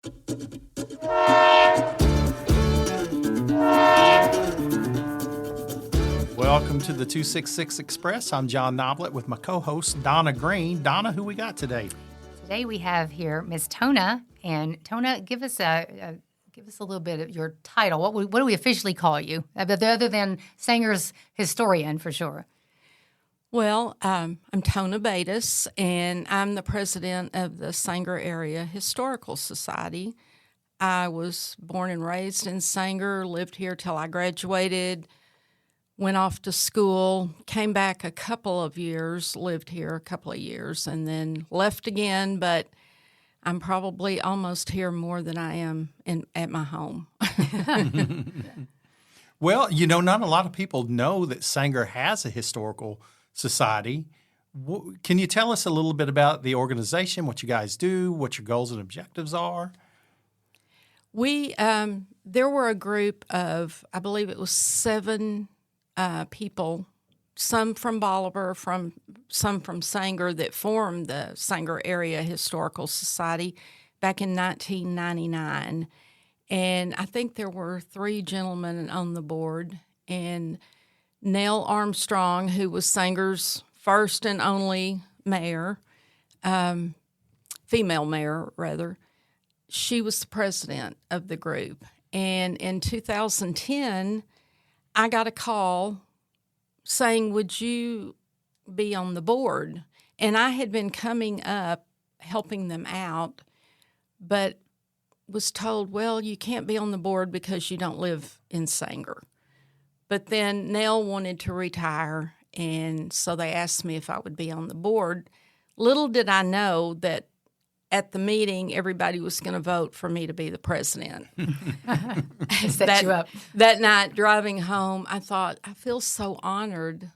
Welcome to the 266 Express. I'm John Noblet with my co-host Donna Green. Donna, who we got today? Today we have here Miss Tona. And Tona, give us a little bit of your title. What do we officially call you, other than Sanger's historian for sure? Well, I'm Tona Batis, and I'm the president of the Sanger Area Historical Society. I was born and raised in Sanger, lived here till I graduated, went off to school, came back a couple of years, lived here a couple of years, and then left again, but I'm probably almost here more than I am at my home. Well, not a lot of people know that Sanger has a historical society. Can you tell us a little bit about the organization, what you guys do, what your goals and objectives are? There were a group of, I believe it was 7 people, some from Bolivar, some from Sanger, that formed the Sanger Area Historical Society back in 1999. And I think there were 3 gentlemen on the board, and Nell Armstrong, who was Sanger's first and only mayor, female mayor, rather, she was the president of the group. And in 2010, I got a call saying, would you be on the board? And I had been coming up, helping them out, but was told, well, you can't be on the board because you don't live in Sanger. But then Nell wanted to retire, and so they asked me if I would be on the board. Little did I know that at the meeting, everybody was going to vote for me to be the president. Set you up. That night, driving home, I thought, I feel so honored.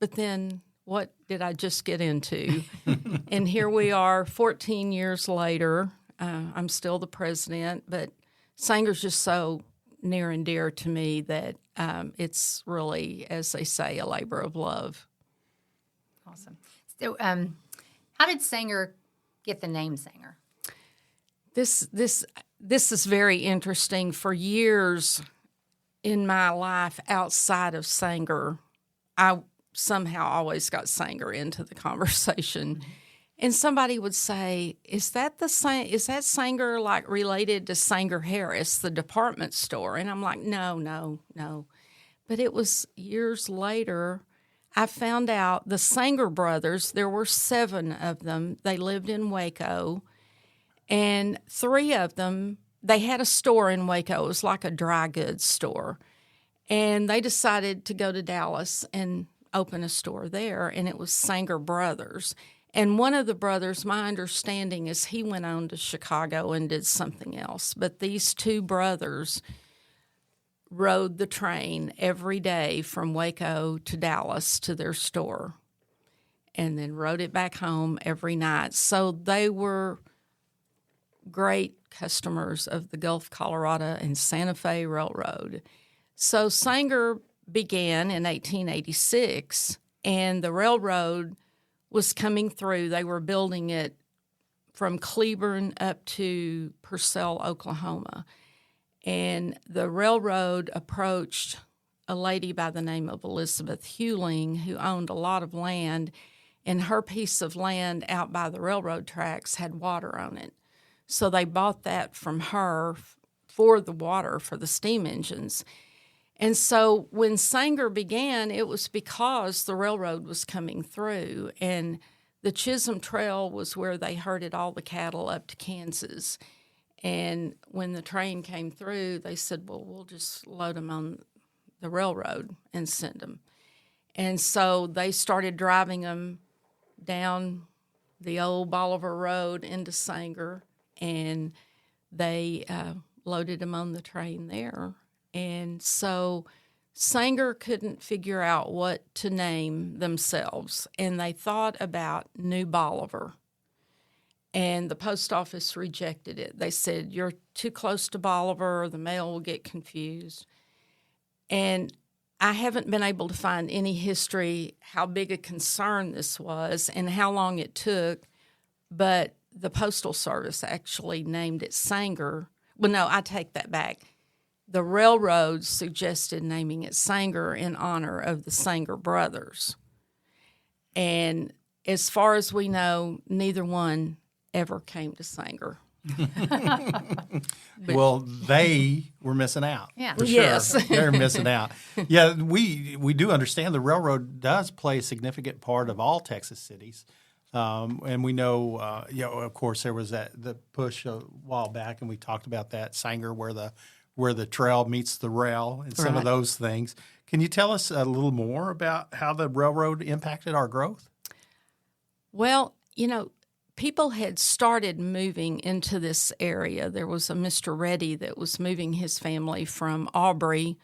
But then what did I just get into? And here we are 14 years later. I'm still the president, but Sanger's just so near and dear to me that it's really, as they say, a labor of love. Awesome. So how did Sanger get the name Sanger? This is very interesting. For years in my life outside of Sanger, I somehow always got Sanger into the conversation. Mm-hmm. And somebody would say, is that Sanger like related to Sanger Harris, the department store? And I'm like, no. But it was years later, I found out the Sanger brothers, there were 7 of them. They lived in Waco. And 3 of them, they had a store in Waco. It was like a dry goods store. And they decided to go to Dallas and open a store there, and it was Sanger Brothers. And one of the brothers, my understanding is he went on to Chicago and did something else. But these 2 brothers rode the train every day from Waco to Dallas to their store and then rode it back home every night. So they were great customers of the Gulf, Colorado, and Santa Fe Railroad. So Sanger began in 1886, and the railroad was coming through. They were building it from Cleburne up to Purcell, Oklahoma. And the railroad approached a lady by the name of Elizabeth Hewling, who owned a lot of land, and her piece of land out by the railroad tracks had water on it. So they bought that from her for the water for the steam engines. And so when Sanger began, it was because the railroad was coming through, and the Chisholm Trail was where they herded all the cattle up to Kansas. And when the train came through, they said, well, we'll just load them on the railroad and send them. And so they started driving them down the old Bolivar Road into Sanger, and they loaded them on the train there. And so Sanger couldn't figure out what to name themselves, and they thought about New Bolivar. And the post office rejected it. They said, you're too close to Bolivar, the mail will get confused. And I haven't been able to find any history how big a concern this was and how long it took, but the Postal Service actually named it Sanger. Well, no, I take that back. The railroad suggested naming it Sanger in honor of the Sanger brothers. And as far as we know, neither one ever came to Sanger. Well, they were missing out. Yeah. For sure. Yes. They're missing out. Yeah, we do understand the railroad does play a significant part of all Texas cities. And we know, of course, there was the push a while back, and we talked about that, Sanger, where the trail meets the rail and some of those things. Can you tell us a little more about how the railroad impacted our growth? Well, people had started moving into this area. There was a Mr. Reddy that was moving his family from Aubrey.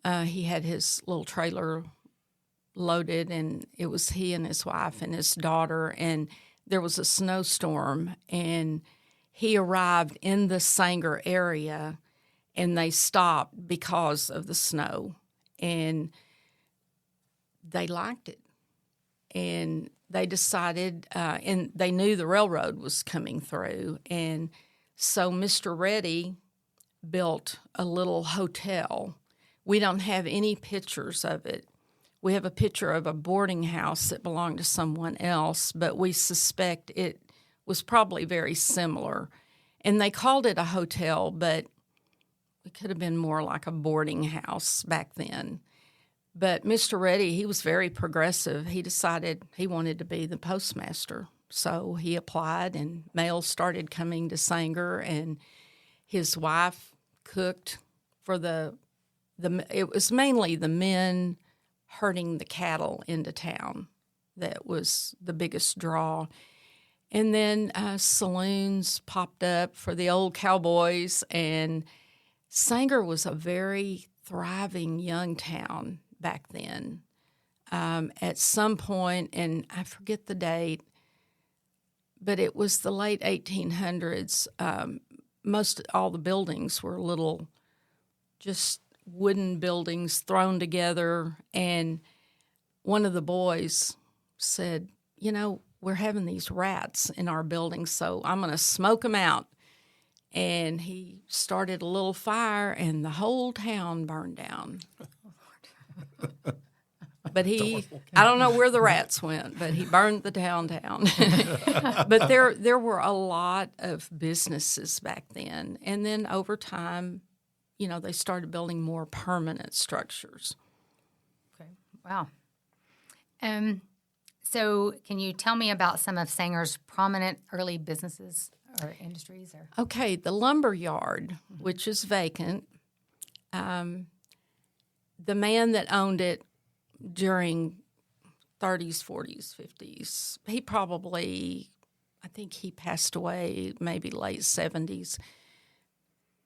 He had his little trailer loaded, and it was he and his wife and his daughter, and there was a snowstorm, and he arrived in the Sanger area, and they stopped because of the snow, and they liked it. And they decided, and they knew the railroad was coming through, and so Mr. Reddy built a little hotel. We don't have any pictures of it. We have a picture of a boarding house that belonged to someone else, but we suspect it was probably very similar. And they called it a hotel, but it could have been more like a boarding house back then. But Mr. Reddy, he was very progressive. He decided he wanted to be the postmaster. So he applied, and mail started coming to Sanger, and his wife cooked for it was mainly the men herding the cattle into town that was the biggest draw. And then saloons popped up for the old cowboys, and Sanger was a very thriving young town back then. At some point, and I forget the date, but it was the late 1800s, most all the buildings were little, just wooden buildings thrown together, and one of the boys said, we're having these rats in our building, so I'm going to smoke them out. And he started a little fire, and the whole town burned down. But I don't know where the rats went, but he burned the town down. But there were a lot of businesses back then. And then over time, they started building more permanent structures. Okay. Wow. So can you tell me about some of Sanger's prominent early businesses or industries? Okay, the lumber yard, which is vacant, the man that owned it during 30s, 40s, 50s, I think he passed away maybe late 70s.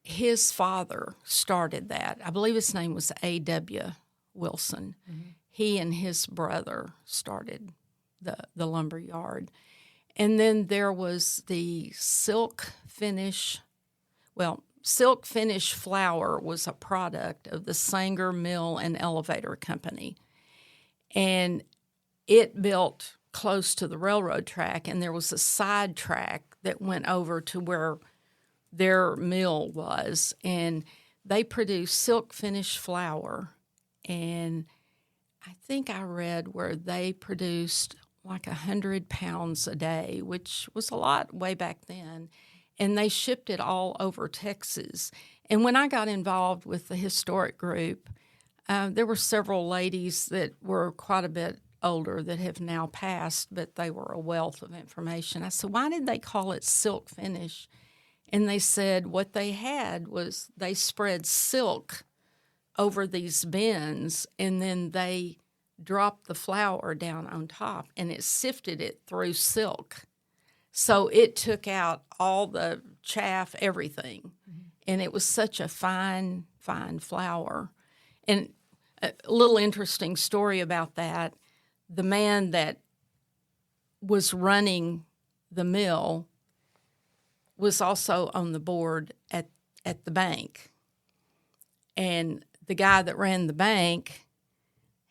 His father started that. I believe his name was A.W. Wilson. Mm-hmm. He and his brother started the lumber yard. And then there was the silk finish flour was a product of the Sanger Mill and Elevator Company. And it built close to the railroad track, and there was a side track that went over to where their mill was. And they produced silk finish flour. And I think I read where they produced like 100 pounds a day, which was a lot way back then. And they shipped it all over Texas. And when I got involved with the historic group, there were several ladies that were quite a bit older that have now passed, but they were a wealth of information. I said, why did they call it silk finish? And they said what they had was they spread silk over these bins, and then they dropped the flour down on top, and it sifted it through silk. So it took out all the chaff, everything. Mm-hmm. And it was such a fine, fine flour. And a little interesting story about that, the man that was running the mill was also on the board at the bank. And the guy that ran the bank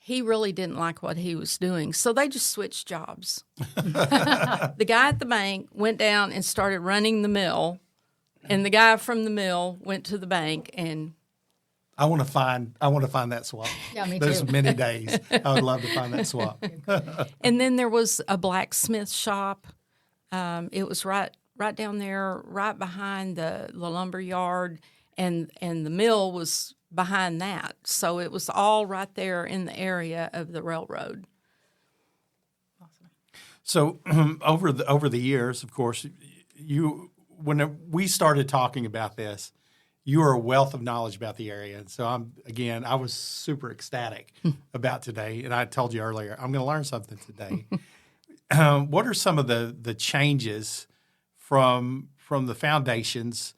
he really didn't like what he was doing. So they just switched jobs. The guy at the bank went down and started running the mill, and the guy from the mill went to the bank. And I want to find that swap. Yeah, me There's too. many days I would love to find that swap. and then there was a blacksmith shop. It was right down there, right behind the lumber yard, and the mill was behind that. So it was all right there in the area of the railroad. So over the years, of course, when we started talking about this, you are a wealth of knowledge about the area. And so I was super ecstatic about today. And I told you earlier, I'm going to learn something today. What are some of the changes from the foundations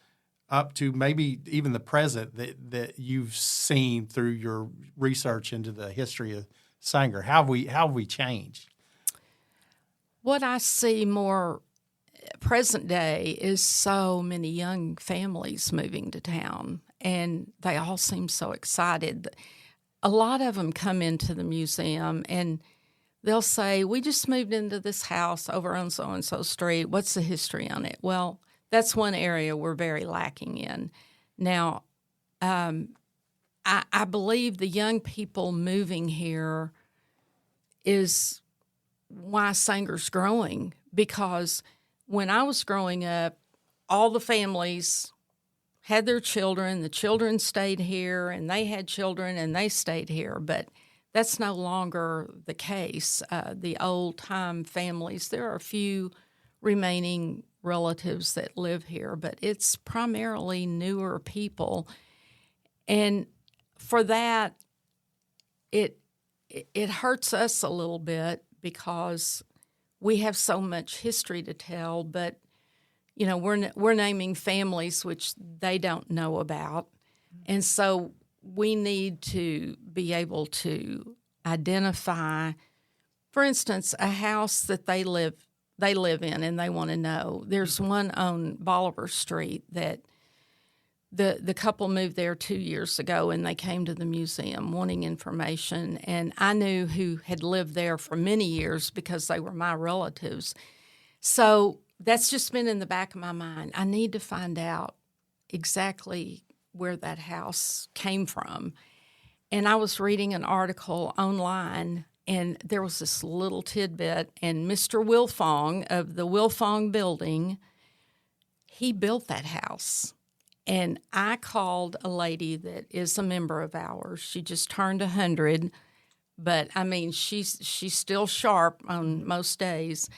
up to maybe even the present that you've seen through your research into the history of Sanger? How have we changed? What I see more present day is so many young families moving to town, and they all seem so excited. A lot of them come into the museum and they'll say, we just moved into this house over on so-and-so street. What's the history on it? Well, that's one area we're very lacking in. Now, I believe the young people moving here is why Sanger's growing, because when I was growing up, all the families had their children. The children stayed here, and they had children, and they stayed here. But that's no longer the case. The old-time families, there are a few remaining relatives that live here, but it's primarily newer people. And for that, it hurts us a little bit because we have so much history to tell, but we're naming families which they don't know about, and so we need to be able to identify, for instance, a house that they live in, and they want to know. There's one on Bolivar Street that the couple moved there 2 years ago, and they came to the museum wanting information, and I knew who had lived there for many years because they were my relatives. So that's just been in the back of my mind. I need to find out exactly where that house came from. And I was reading an article online, and there was this little tidbit, and Mr. Wilfong of the Wilfong building, he built that house. And I called a lady that is a member of ours. She just turned 100, but I mean, she's still sharp on most days.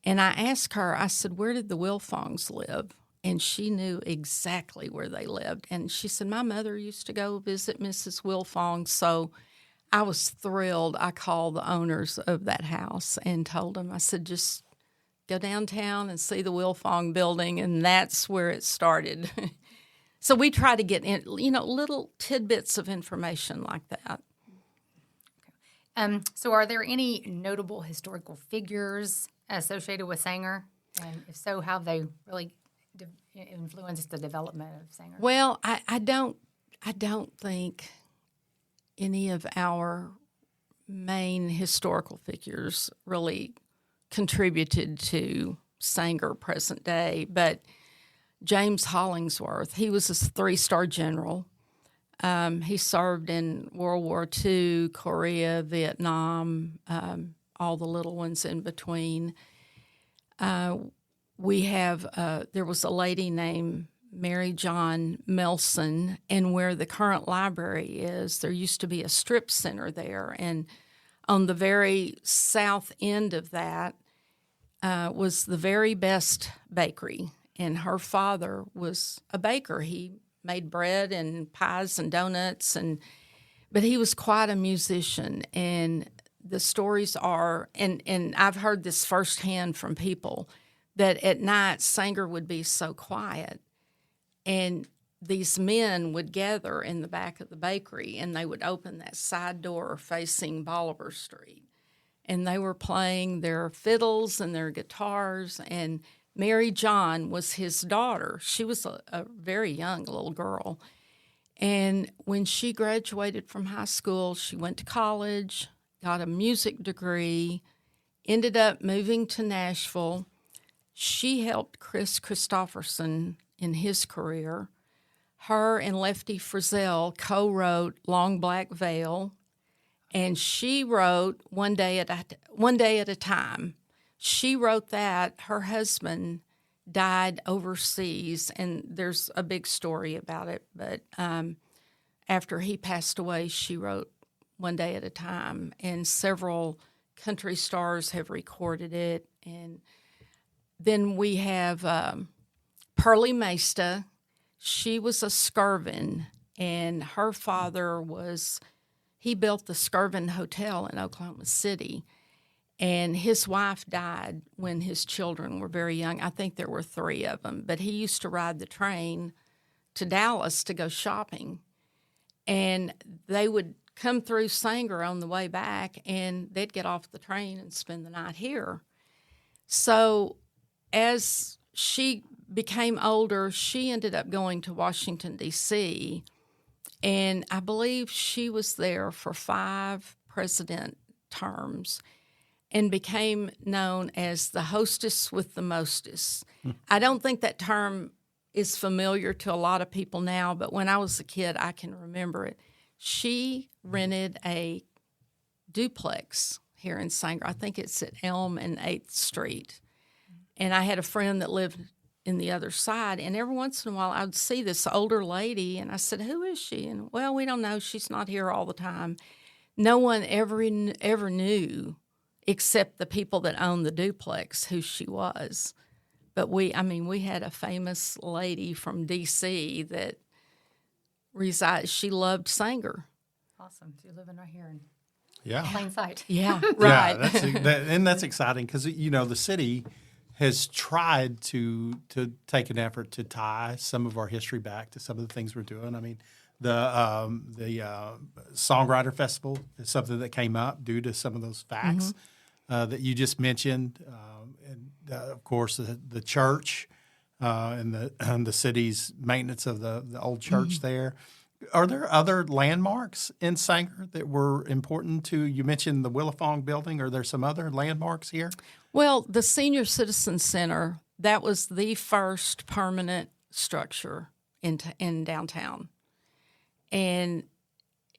And I asked her, I said, where did the Wilfongs live? And she knew exactly where they lived. And she said, my mother used to go visit Mrs. Wilfong. So I was thrilled. I called the owners of that house and told them, I said, just go downtown and see the Wilfong building. And that's where it started. So we try to get in, little tidbits of information like that. So are there any notable historical figures associated with Sanger? And if so, how have they really influenced the development of Sanger? Well, I don't think any of our main historical figures really contributed to Sanger present day, but James Hollingsworth, he was a 3-star general. He served in World War II, Korea, Vietnam, all the little ones in between. We have, there was a lady named Mary John Melson, and where the current library is, there used to be a strip center there. And on the very south end of that was the Very Best Bakery. And her father was a baker. He made bread and pies and donuts, but he was quite a musician. And the stories are, and I've heard this firsthand from people, that at night Sanger would be so quiet, and these men would gather in the back of the bakery, and they would open that side door facing Bolivar Street, and they were playing their fiddles and their guitars, and Mary John was his daughter. She was a very young little girl. And when she graduated from high school, she went to college, got a music degree, ended up moving to Nashville. She helped Chris Christopherson in his career. Her and Lefty Frizzell co-wrote Long Black Veil, and she wrote One Day at a Time. She wrote that. Her husband died overseas, and there's a big story about it. But after he passed away, she wrote One Day at a Time, and several country stars have recorded it. And then we have Perle Mesta. She was a Skirvin, and her father he built the Skirvin Hotel in Oklahoma City, and his wife died when his children were very young. I think there were 3 of them, but he used to ride the train to Dallas to go shopping, and they would come through Sanger on the way back, and they'd get off the train and spend the night here. So as she became older, she ended up going to Washington, D.C., and I believe she was there for 5 president terms and became known as the hostess with the mostest. I don't think that term is familiar to a lot of people now, but when I was a kid, I can remember it. She rented a duplex here in Sanger. I think it's at Elm and 8th Street. And I had a friend that lived in the other side, and every once in a while I would see this older lady, and I said, "Who is she?" And, "Well, we don't know. She's not here all the time." No one ever knew, except the people that owned the duplex, who she was. But we had a famous lady from D.C. that resides. She loved Sanger. Awesome. So you're living right here in Yeah. plain sight. Yeah, right. Yeah, that's exciting because, the city has tried to take an effort to tie some of our history back to some of the things we're doing. I mean, the Songwriter Festival is something that came up due to some of those facts that you just mentioned, and of course the church and the city's maintenance of the old church there. Are there other landmarks in Sanger that were important to? You mentioned the Willifong building. Are there some other landmarks here? Well, the Senior Citizen Center, that was the first permanent structure in downtown. And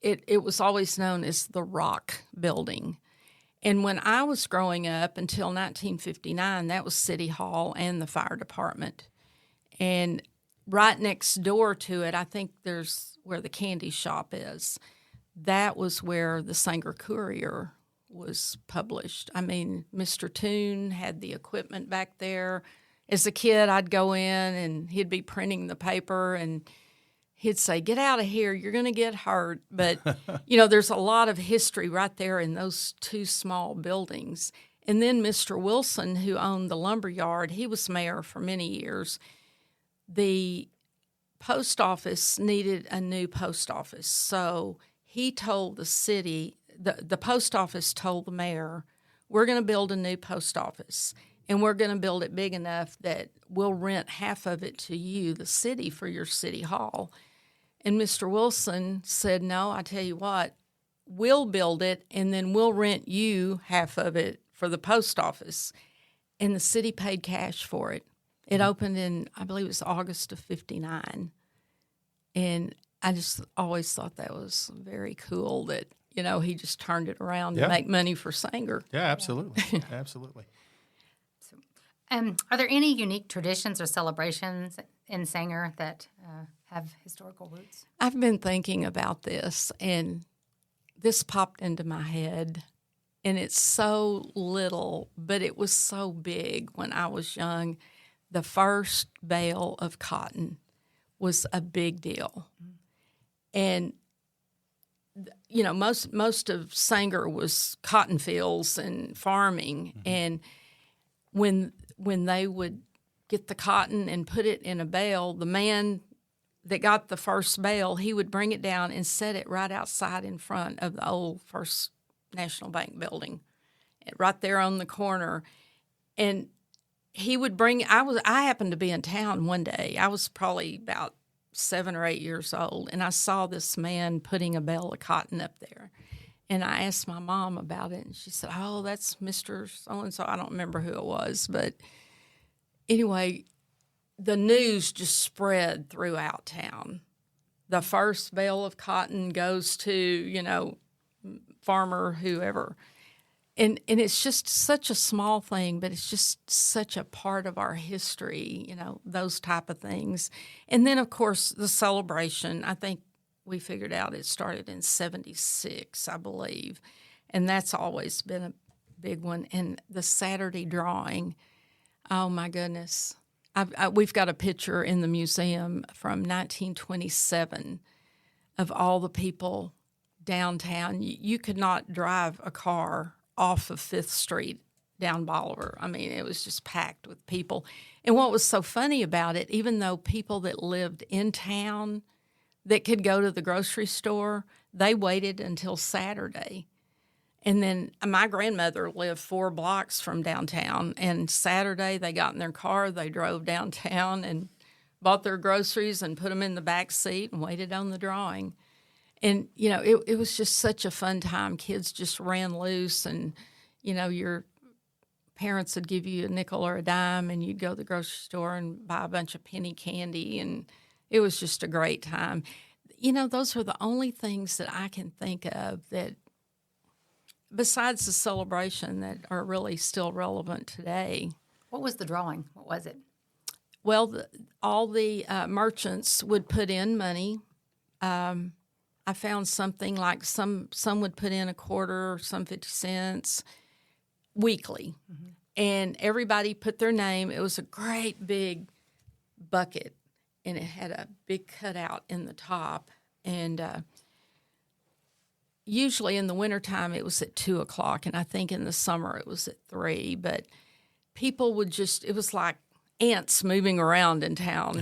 it was always known as the Rock Building. And when I was growing up until 1959, that was City Hall and the fire department. And right next door to it, I think there's where the candy shop is. That was where the Sanger Courier was published. I mean, Mr. Toon had the equipment back there. As a kid, I'd go in and he'd be printing the paper and he'd say, "Get out of here, you're going to get hurt." But, there's a lot of history right there in those 2 small buildings. And then Mr. Wilson, who owned the lumber yard, he was mayor for many years. The post office needed a new post office. So he told the city, the post office told the mayor, "We're going to build a new post office, and we're going to build it big enough that we'll rent half of it to you, the city, for your city hall." And Mr. Wilson said, "No, I tell you what, we'll build it, and then we'll rent you half of it for the post office." And the city paid cash for it. It opened in, I believe it was August of 59. And I just always thought that was very cool that, he just turned it around to make money for Sanger. Yeah, absolutely. Absolutely. So, are there any unique traditions or celebrations in Sanger that have historical roots? I've been thinking about this, and this popped into my head. And it's so little, but it was so big when I was young. The first bale of cotton was a big deal. And, most of Sanger was cotton fields and farming. And when they would get the cotton and put it in a bale, the man that got the first bale, he would bring it down and set it right outside in front of the old First National Bank building, right there on the corner. And he would bring, I happened to be in town one day. I was probably about 7 or 8 years old, and I saw this man putting a bale of cotton up there. And I asked my mom about it, and she said, "Oh, that's Mr. So-and-so." I don't remember who it was, but anyway, the news just spread throughout town. The first bale of cotton goes to, farmer, whoever. And it's just such a small thing, but it's just such a part of our history, those type of things. And then, of course, the celebration, I think we figured out it started in 76, I believe. And that's always been a big one. And the Saturday drawing, oh, my goodness. We've got a picture in the museum from 1927 of all the people downtown. You could not drive a car off of 5th Street down Bolivar. I mean, it was just packed with people. And what was so funny about it, even though people that lived in town that could go to the grocery store, they waited until Saturday. And then my grandmother lived 4 blocks from downtown, and Saturday they got in their car, they drove downtown and bought their groceries and put them in the back seat and waited on the drawing. And, it was just such a fun time. Kids just ran loose, and, your parents would give you a nickel or a dime, and you'd go to the grocery store and buy a bunch of penny candy, and it was just a great time. Those are the only things that I can think of that, besides the celebration, that are really still relevant today. What was the drawing? What was it? Well, all the merchants would put in money. I found something like some would put in a quarter, some 50 cents weekly. Mm-hmm. And everybody put their name. It was a great big bucket, and it had a big cutout in the top. And usually in the wintertime it was at 2 o'clock, and I think in the summer it was at 3. But people would it was like ants moving around in town,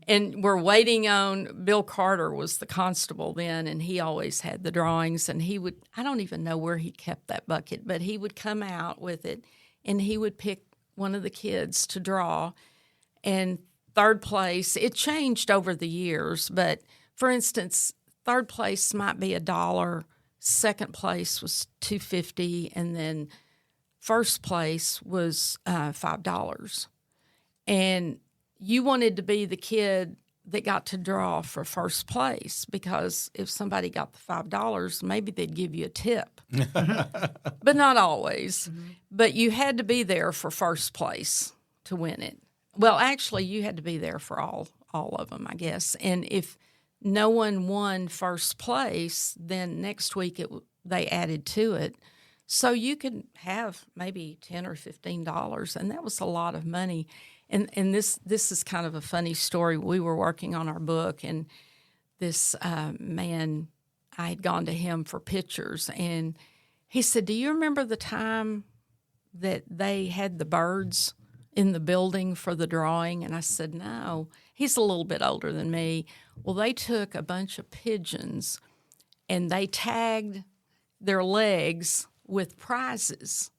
and we're waiting on, Bill Carter was the constable then, and he always had the drawings, and I don't even know where he kept that bucket, but he would come out with it, and he would pick one of the kids to draw. And third place, it changed over the years, but for instance, third place might be $1, second place was $2.50, and then first place was $5. And you wanted to be the kid that got to draw for first place, because if somebody got the $5, maybe they'd give you a tip. But not always. Mm-hmm. But you had to be there for first place to win it. Well, actually, you had to be there for all of them, I guess. And if no one won first place, then next week they added to it. So you could have maybe $10 or $15, and that was a lot of money. And this is kind of a funny story. We were working on our book, and this man, I had gone to him for pictures, and he said, "Do you remember the time that they had the birds in the building for the drawing?" And I said, "No." He's a little bit older than me. Well, they took a bunch of pigeons, and they tagged their legs with prizes.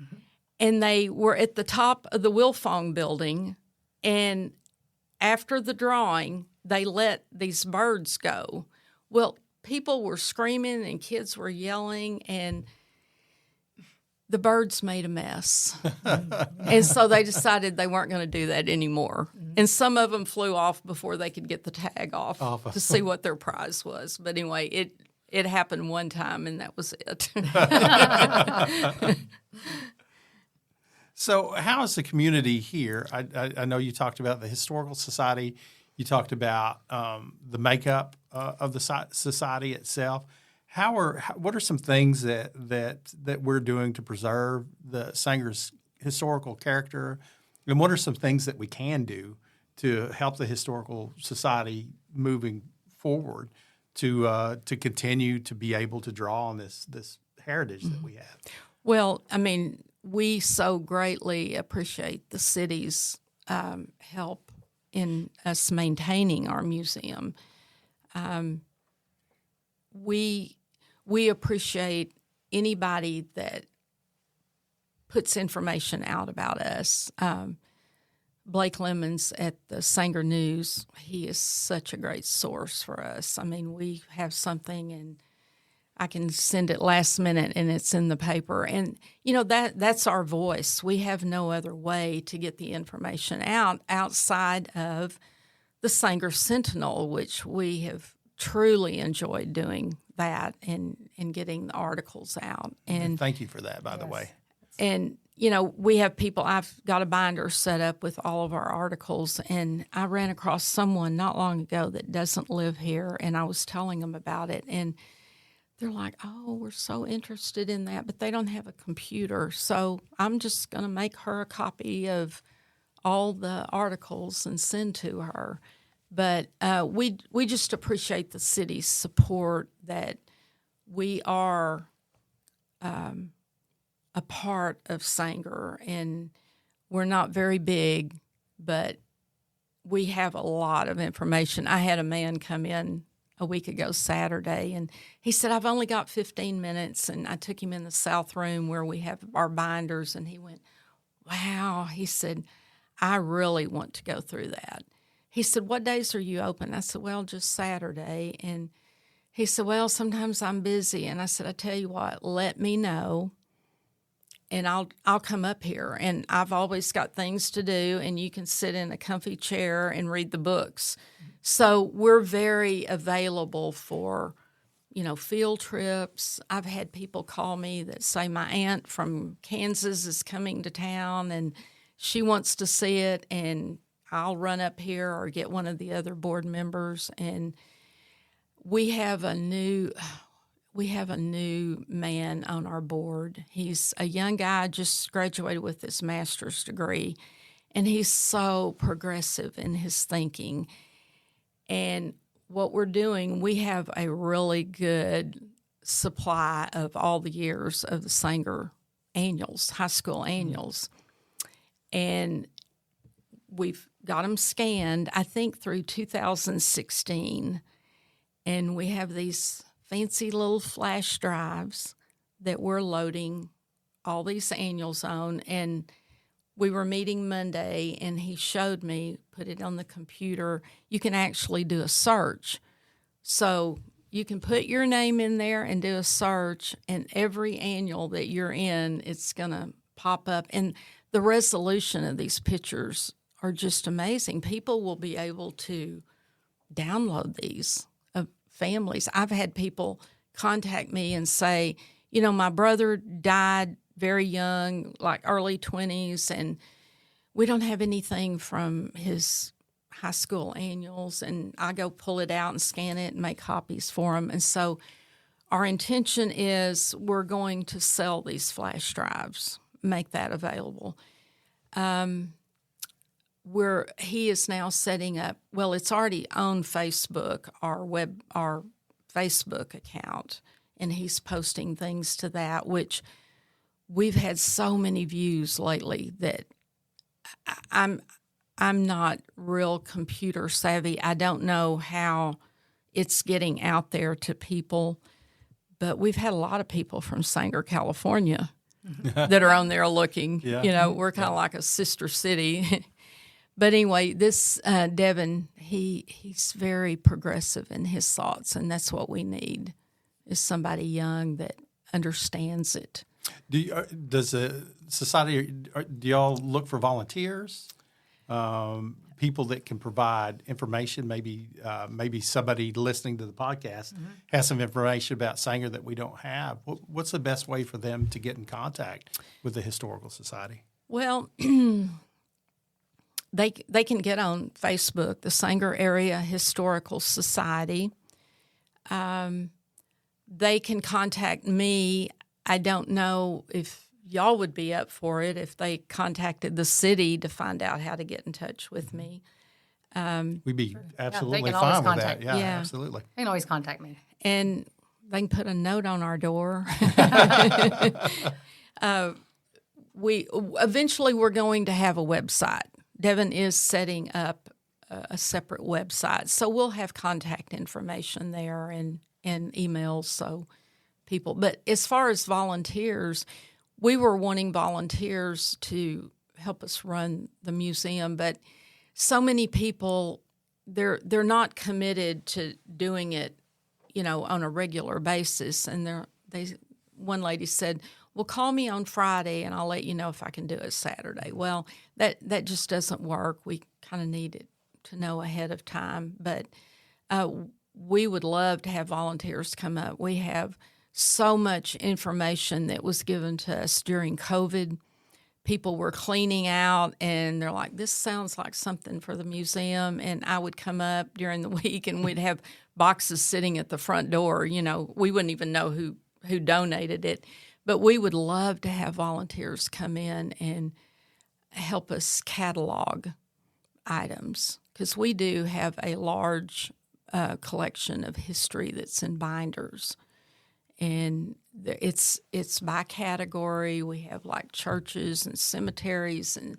Mm-hmm. And they were at the top of the Wilfong building, and after the drawing, they let these birds go. Well, people were screaming and kids were yelling, and the birds made a mess. And so they decided they weren't going to do that anymore. Mm-hmm. And some of them flew off before they could get the tag off to see what their prize was. But anyway, it happened one time, and that was it. So how is the community here? I know you talked about the Historical Society. You talked about the makeup of the society itself. What are some things that we're doing to preserve the Sanger's historical character, and what are some things that we can do to help the Historical Society moving forward to continue to be able to draw on this heritage that we have? Well, I mean, we so greatly appreciate the city's help in us maintaining our museum. We appreciate anybody that puts information out about us. Blake Lemons at the Sanger News, he is such a great source for us. I mean, we have something and I can send it last minute and it's in the paper. And, that's our voice. We have no other way to get the information out outside of the Sanger Sentinel, which we have truly enjoyed doing that and getting the articles out. And thank you for that, by the way. And, we have people, I've got a binder set up with all of our articles, and I ran across someone not long ago that doesn't live here, and I was telling them about it, and they're like, oh, we're so interested in that, but they don't have a computer. So I'm just going to make her a copy of all the articles and send to her. But we just appreciate the city's support, that we are a part of Sanger, and we're not very big, but we have a lot of information. I had a man come in a week ago Saturday, and he said, I've only got 15 minutes, and I took him in the South Room where we have our binders, and he went, wow. He said, I really want to go through that. He said, what days are you open? I said, well, just Saturday. And he said, well, sometimes I'm busy. And I said, I tell you what, let me know, and I'll come up here. And I've always got things to do, and you can sit in a comfy chair and read the books. So we're very available for, field trips. I've had people call me that say my aunt from Kansas is coming to town, and she wants to see it, and I'll run up here or get one of the other board members. And we have a new man on our board. He's a young guy, just graduated with his master's degree, and he's so progressive in his thinking. And what we're doing, we have a really good supply of all the years of the Sanger annuals, high school annuals. And we've got them scanned, I think, through 2016. And we have these fancy little flash drives that we're loading all these annuals on. And we were meeting Monday, and he showed me, put it on the computer. You can actually do a search. So you can put your name in there and do a search, and every annual that you're in, it's going to pop up. And the resolution of these pictures are just amazing. People will be able to download these of families. I've had people contact me and say, my brother died very young, like early 20s, and we don't have anything from his high school annuals, and I go pull it out and scan it and make copies for him. And so our intention is we're going to sell these flash drives, make that available. He is now setting up, well, it's already on Facebook, our Facebook account, and he's posting things to that, which we've had so many views lately that I'm not real computer savvy. I don't know how it's getting out there to people, but we've had a lot of people from Sanger, California that are on there looking. Yeah. We're kind of like a sister city. But anyway, this Devin, he's very progressive in his thoughts, and that's what we need, is somebody young that understands it. Does the society, do y'all look for volunteers, people that can provide information? Maybe somebody listening to the podcast has some information about Sanger that we don't have. What's the best way for them to get in contact with the Historical Society? Well, they can get on Facebook, the Sanger Area Historical Society. They can contact me. I don't know if y'all would be up for it if they contacted the city to find out how to get in touch with me. We'd be absolutely can always fine with contact that. me. Yeah, Yeah. absolutely. They can always contact me. And they can put a note on our door. We're going to have a website. Devin is setting up a separate website, so we'll have contact information there and emails, so people. But as far as volunteers, we were wanting volunteers to help us run the museum. But so many people, they're not committed to doing it, on a regular basis. And one lady said, "Well, call me on Friday and I'll let you know if I can do it Saturday." Well, that just doesn't work. We kind of need it to know ahead of time. But we would love to have volunteers come up. We have so much information that was given to us during COVID. People were cleaning out, and they're like, "This sounds like something for the museum." And I would come up during the week, and we'd have boxes sitting at the front door. We wouldn't even know who donated it. But we would love to have volunteers come in and help us catalog items, because we do have a large collection of history that's in binders. And it's by category. We have like churches and cemeteries and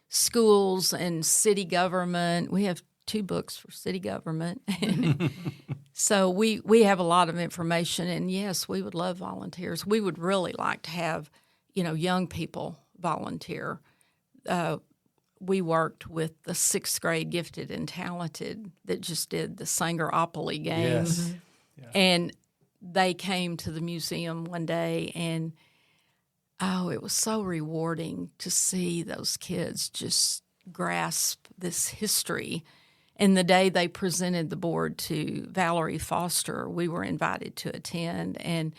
schools and city government. We have 2 books for city government. So we have a lot of information. And yes, we would love volunteers. We would really like to have, young people volunteer. We worked with the 6th grade gifted and talented that just did the Sangeropoly game. Yes. Yeah. And they came to the museum one day, and it was so rewarding to see those kids just grasp this history. And the day they presented the board to Valerie Foster, we were invited to attend, and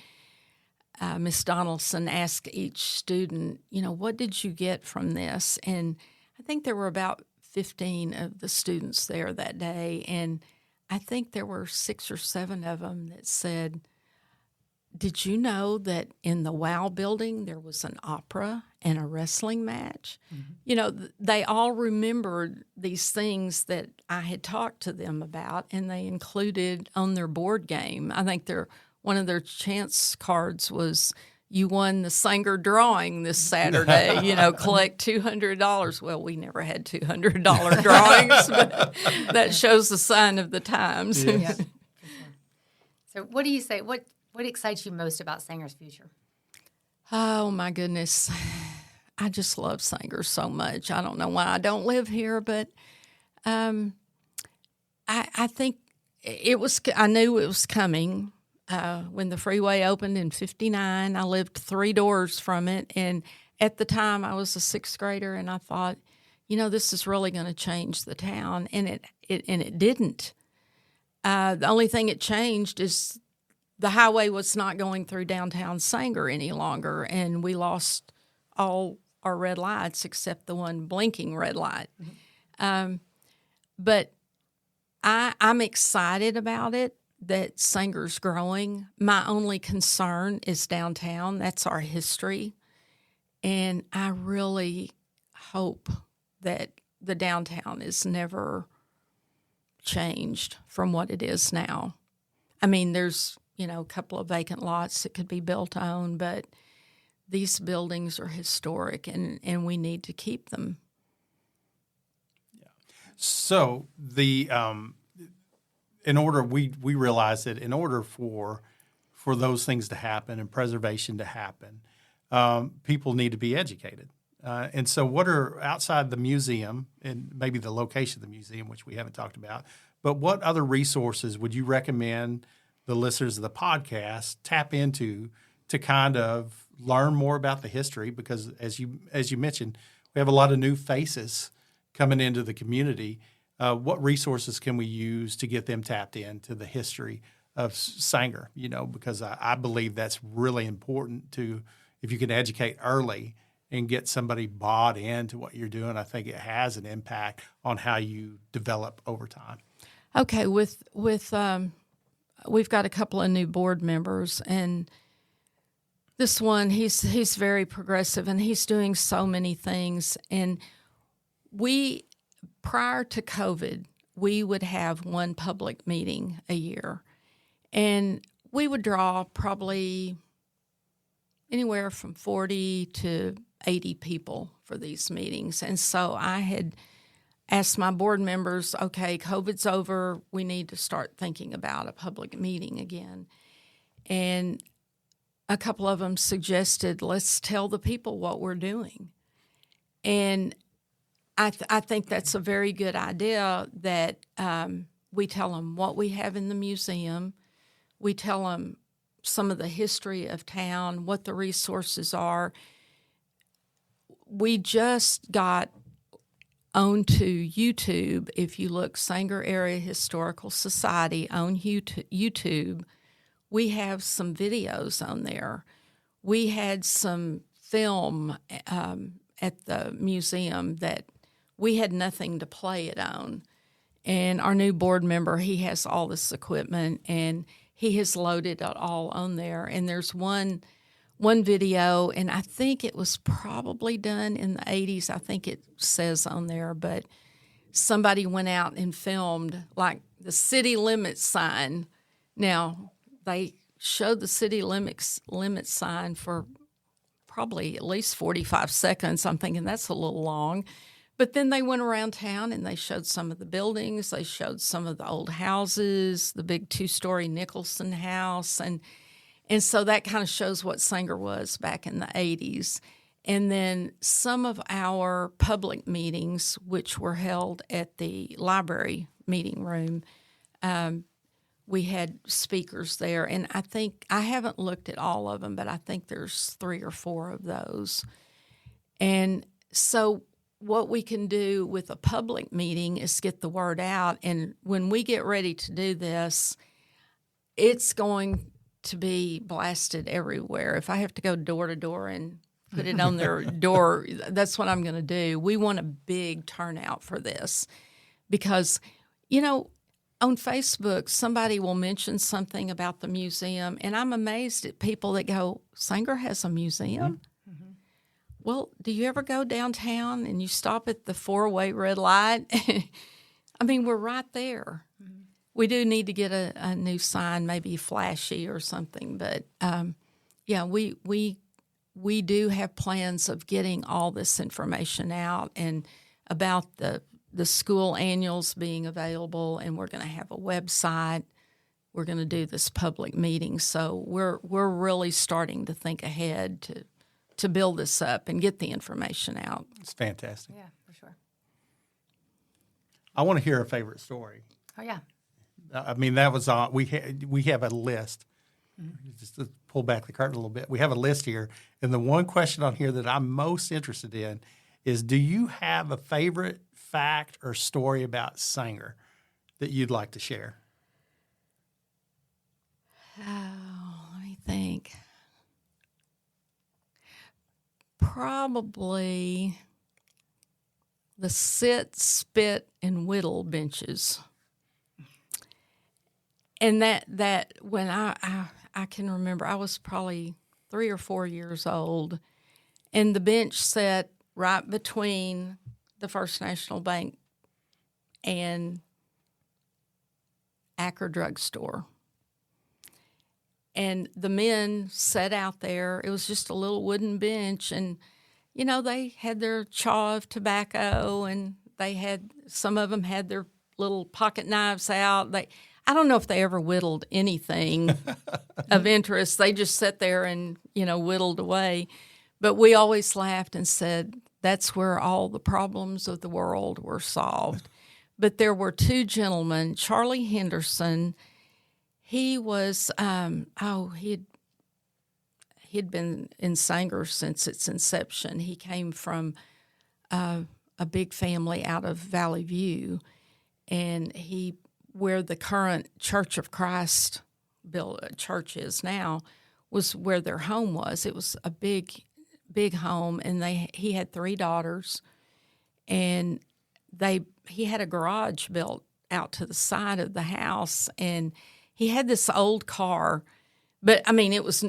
Miss Donaldson asked each student, "What did you get from this?" And I think there were about 15 of the students there that day, and I think there were 6 or 7 of them that said, "Did you know that in the Wow building there was an opera and a wrestling match?" Mm-hmm. They all remembered these things that I had talked to them about, and they included on their board game. I think one of their chance cards was, "You won the Sanger drawing this Saturday, collect $200. Well, we never had $200 drawings, but that shows the sign of the times. Yeah. So what do you say? What excites you most about Sanger's future? Oh, my goodness. I just love Sanger so much. I don't know why I don't live here, but I think I knew it was coming. When the freeway opened in 1959, I lived 3 doors from it. And at the time, I was a 6th grader, and I thought, this is really going to change the town. And it didn't. The only thing it changed is the highway was not going through downtown Sanger any longer, and we lost all our red lights except the one blinking red light. Mm-hmm. But I'm excited about it, that Sanger's growing. My only concern is downtown. That's our history. And I really hope that the downtown is never changed from what it is now. I mean, there's, a couple of vacant lots that could be built on, but these buildings are historic, and we need to keep them. Yeah. So in order, we realize that in order for those things to happen and preservation to happen, people need to be educated. And so what are, outside the museum and maybe the location of the museum, which we haven't talked about, but what other resources would you recommend the listeners of the podcast tap into to kind of learn more about the history? Because as you mentioned, we have a lot of new faces coming into the community. What resources can we use to get them tapped into the history of Sanger? Because I believe that's really important if you can educate early and get somebody bought into what you're doing. I think it has an impact on how you develop over time. Okay, with we've got a couple of new board members, and this one, he's very progressive, and he's doing so many things. And prior to COVID, we would have one public meeting a year, and we would draw probably anywhere from 40 to 80 people for these meetings. And so I had asked my board members, okay, COVID's over, we need to start thinking about a public meeting again. And a couple of them suggested, let's tell the people what we're doing. And I think that's a very good idea that we tell them what we have in the museum. We tell them some of the history of town, what the resources are. We just got onto YouTube. If you look Sanger Area Historical Society on YouTube, we have some videos on there. We had some film at the museum that we had nothing to play it on. And our new board member, he has all this equipment, and he has loaded it all on there. And there's one video, and I think it was probably done in the 80s. I think it says on there, but somebody went out and filmed like the city limits sign. Now, they showed the city limits sign for probably at least 45 seconds. I'm thinking that's a little long. But then they went around town and they showed some of the buildings. They showed some of the old houses, the big 2-story Nicholson house. And so that kind of shows what Sanger was back in the 80s. And then some of our public meetings, which were held at the library meeting room, we had speakers there. And I think, I haven't looked at all of them, but I think there's 3 or 4 of those. And so what we can do with a public meeting is get the word out. And when we get ready to do this, it's going to be blasted everywhere. If I have to go door to door and put it on their door, that's what I'm going to do. We want a big turnout for this because, on Facebook, somebody will mention something about the museum, and I'm amazed at people that go, Sanger has a museum? Mm-hmm. Well, do you ever go downtown and you stop at the 4-way red light? I mean, we're right there. Mm-hmm. We do need to get a new sign, maybe flashy or something, but we do have plans of getting all this information out and about the school annuals being available, and we're going to have a website. We're going to do this public meeting, so we're really starting to think ahead to build this up and get the information out. It's fantastic. Yeah, for sure. I want to hear a favorite story. Oh yeah. I mean, that was on. We have a list. Mm-hmm. Just to pull back the curtain a little bit, we have a list here, and the one question on here that I'm most interested in is: do you have a favorite fact or story about Sanger that you'd like to share? Oh, let me think. Probably the sit, spit, and whittle benches. And that when I can remember, I was probably 3 or 4 years old, and the bench sat right between the First National Bank and Acker Drugstore. And the men sat out there. It was just a little wooden bench, and, they had their chaw of tobacco, and some of them had their little pocket knives out. I don't know if they ever whittled anything of interest. They just sat there and, whittled away. But we always laughed and said, that's where all the problems of the world were solved. But there were 2 gentlemen, Charlie Henderson. He was, he'd been in Sanger since its inception. He came from a big family out of Valley View, and where the current Church of Christ church is now was where their home was. It was a big home, and he had 3 daughters, and he had a garage built out to the side of the house, and he had this old car, but I mean it was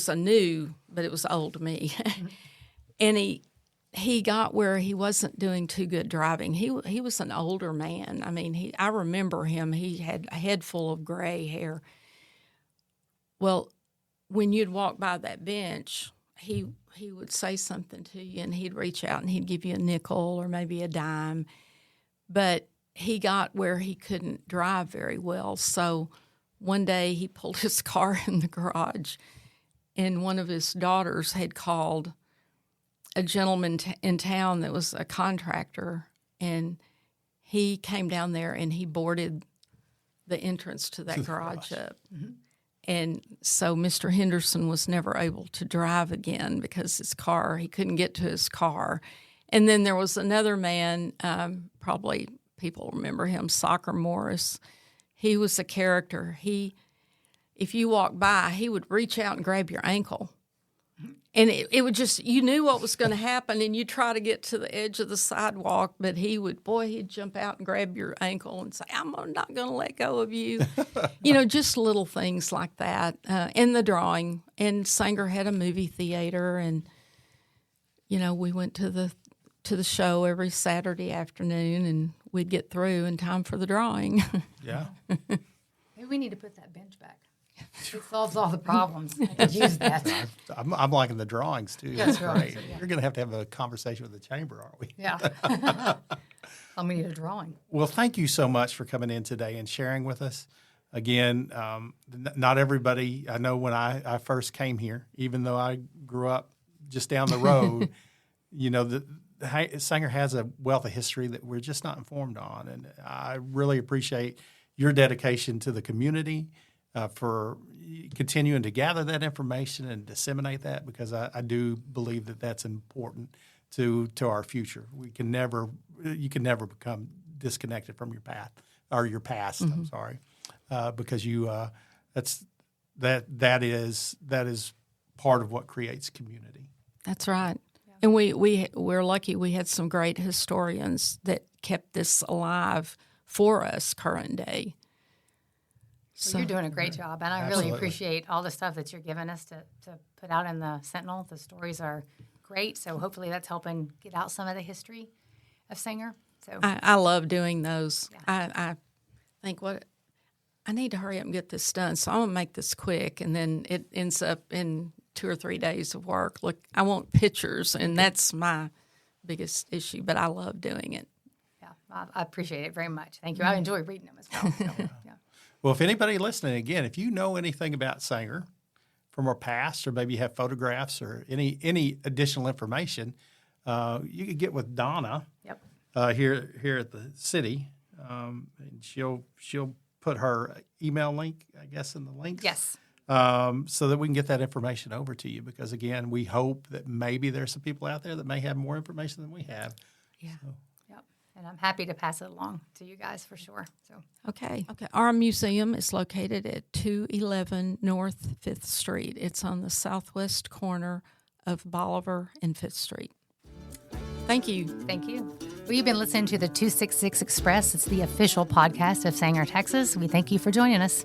a new, but it was old to me. Mm-hmm. And he got where he wasn't doing too good driving. He was an older man. I mean, I remember him. He had a head full of gray hair. Well, when you'd walk by that bench, he would say something to you, and he'd reach out and he'd give you a nickel or maybe a dime. But he got where he couldn't drive very well. So one day he pulled his car in the garage, and one of his daughters had called a gentleman in town that was a contractor, and he came down there and he boarded the entrance to that garage up. Mm-hmm. And so Mr. Henderson was never able to drive again because he couldn't get to his car. And then there was another man, probably people remember him, Soccer Morris. He was a character. If you walked by, he would reach out and grab your ankle. And it would just, you knew what was going to happen, and you'd try to get to the edge of the sidewalk, but he'd jump out and grab your ankle and say, I'm not going to let go of you. Just little things like that. In the drawing. And Sanger had a movie theater, and, we went to the show every Saturday afternoon, and we'd get through in time for the drawing. Yeah. Maybe we need to put that bench back. It solves all the problems. I could use that. I'm liking the drawings, too. That's great. Yeah. You're going to have a conversation with the chamber, aren't we? Yeah. We need a drawing. Well, thank you so much for coming in today and sharing with us. Again, not everybody, I know when I first came here, even though I grew up just down the road, Sanger has a wealth of history that we're just not informed on. And I really appreciate your dedication to the community, for continuing to gather that information and disseminate that, because I do believe that that's important to our future. You can never become disconnected from your path or your past. Mm-hmm. I'm sorry, because that is part of what creates community. That's right. Yeah. And we're lucky we had some great historians that kept this alive for us current day. So you're doing a great job, and I really appreciate all the stuff that you're giving us to put out in the Sentinel. The stories are great, so hopefully that's helping get out some of the history of Sanger. So I love doing those. Yeah. I think I need to hurry up and get this done, so I'm going to make this quick, and then it ends up in 2 or 3 days of work. Look, I want pictures, and that's my biggest issue, but I love doing it. Yeah, I appreciate it very much. Thank you. I enjoy reading them as well. So, yeah. Well, if anybody listening, again, if you know anything about Sanger from our past, or maybe you have photographs or any additional information, you could get with Donna. Yep. Here at the city, and she'll put her email link, I guess, in the links. Yes. So that we can get that information over to you, because again, we hope that maybe there's some people out there that may have more information than we have. Yeah. So. And I'm happy to pass it along to you guys for sure. So Okay. Our museum is located at 211 North 5th Street. It's on the southwest corner of Bolivar and 5th Street. Thank you. Thank you. Well, you've been listening to the 266 Express. It's the official podcast of Sanger, Texas. We thank you for joining us.